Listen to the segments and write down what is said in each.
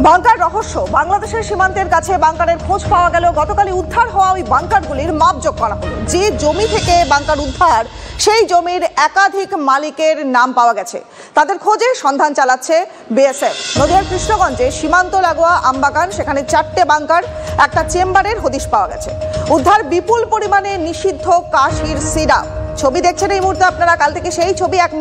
Bunker রহস্য। বাংলাদেশের সীমান্তের কাছে বাংকারের খোঁজ পাওয়া গেল। গতকালই উদ্ধার হওয়া ওই বাংকারগুলির মাপজোক করা হলো। যে জমি থেকে বাংকার উদ্ধার সেই জমির একাধিক মালিকের নাম পাওয়া গেছে। তাদের খোঁজে সন্ধান চালাচ্ছে বিএসএফ। নদিয়ার কৃষ্ণগঞ্জে সীমান্ত লাগোয়া আমবাগান, সেখানে 4টে বাংকার, একটা চেম্বারের হদিশ পাওয়া গেছে। উদ্ধার বিপুল পরিমাণে নিষিদ্ধ কাশির সিরাপ। ছবি দেখছেন এই মুহূর্তে আপনারা। কাল থেকে সেই ছবি এক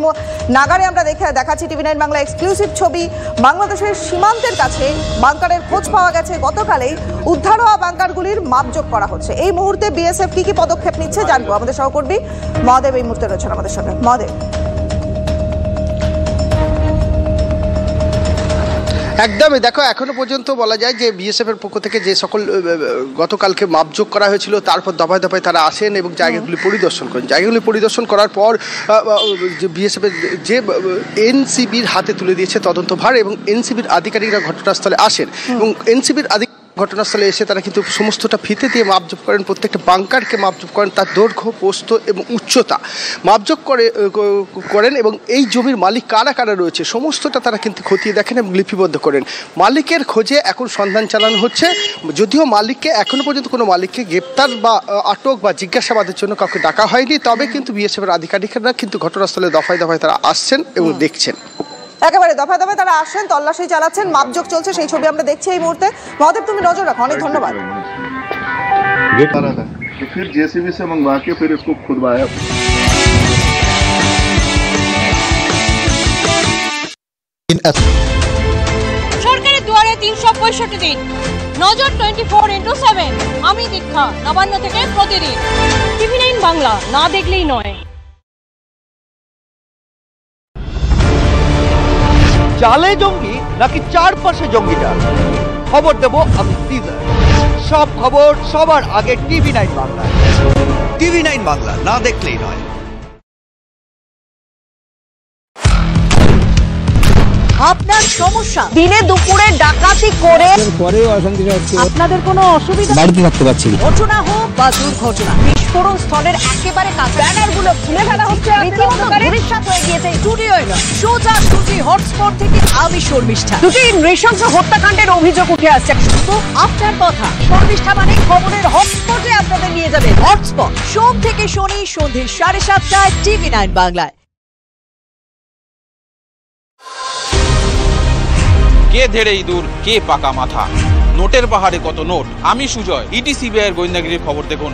নাগারে আমরা দেখাচ্ছি টিভি9 বাংলা এক্সক্লুসিভ ছবি। বাংলাদেশের সীমান্তের কাছে বাংকারের খোঁজ পাওয়া গেছে। গতকালেই উদ্ধার হওয়া বাংকারগুলির মাপজোক করা হচ্ছে। এই মুহূর্তে বিএসএফ কি পদক্ষেপ নিচ্ছে জানবো। আমাদের সহকর্মী মহাদেব এই মুহূর্তে রয়েছেন আমাদের সঙ্গে। মহাদেব, একদমই দেখো, এখনো পর্যন্ত বলা যায় যে বিএসএফ এর পক্ষ থেকে যে সকল গতকালকে মাপজোক করা হয়েছিল, তারপর দফায় দফায় তারা আসেন এবং জায়গাগুলি পরিদর্শন করেন। জায়গাগুলি পরিদর্শন করার পর যে বিএসএফ এর যে এনসিবির হাতে তুলে দিয়েছে তদন্তভার, এবং এনসিবির আধিকারিকরা ঘটনাস্থলে আসেন এবং এনসিবির ঘটনাস্থলে এসে তারা কিন্তু সমস্তটা ফিতে দিয়ে মাপজোক করেন। প্রত্যেকটা বাংকারকে মাপজোক করেন, তার দৈর্ঘ্য, প্রস্থ এবং উচ্চতা মাপজোক করেন এবং এই জমির মালিক কারা কারা রয়েছে সমস্তটা তারা কিন্তু খতিয়ে দেখেন এবং লিপিবদ্ধ করেন। মালিকের খোঁজে এখন সন্ধান চালানো হচ্ছে। যদিও মালিককে এখনো পর্যন্ত কোনো মালিককে গ্রেপ্তার বা আটক বা জিজ্ঞাসাবাদের জন্য কাউকে ডাকা হয়নি, তবে কিন্তু বিএসএফের আধিকারিকরা কিন্তু ঘটনাস্থলে দফায় দফায় তারা আসছেন এবং দেখছেন। একেবারে দফায় দফায় তারা আসছেন, তল্লাশি চালাচ্ছেন, মাপজোক চলছে, সেই ছবি আমরা দেখছি এই মুহূর্তে। মহাদেব, তুমি নজর রাখো। অনেক ধন্যবাদ। फिर जेसीबी से मंगवा के फिर इसको खुदवाया। সরকারের দুয়ারে 365 দিন, নজর 24x7। আমি দীক্ষা, নবান্ন থেকে প্রতিদিন। টিভি9 বাংলা, না দেখলেই নয়। চালে জঙ্গি নাকি চারপাশে জঙ্গিটা, খবর দেব আমি টিজার। সব খবর সবার আগে টিভি9 বাংলা। টিভি9 বাংলা, না দেখলেই নয়। আপনার সমস্যা, দিনে দুপুরে ডাকাতি করে আপনাদের কোনো অসুবিধা, বাড়িতে থাকতে পারছি না, ঘটনা হোক বা দুর্ঘটনা, বিস্ফোরণ স্থলের একেবারে কাছে ব্যানারগুলো খুলে ফেলা হচ্ছে। রীতিমতো ভবিষ্যৎ হয়ে গিয়েছে স্টুডিওয় নয়, সোজাসুজি হটস্পট থেকে আমি শর্মিষ্ঠা। দুটি নৃশংস হত্যাকাণ্ডের অভিযোগ উঠে আসছে। শুধু আপনার কথা, শর্মিষ্ঠা মানে খবরের হটস্পটে আপনাদের নিয়ে যাবে। হটস্পট সোম থেকে শনি সন্ধ্যে 7:30টায় টিভি9 বাংলায়। কে ধেড়ে ইঁদুর, কে পাকা মাথা, নোটের পাহাড়ে কত নোট। আমি সুজয়, ইটিসিবিআই গোয়েন্দাগিরির খবর দেখুন।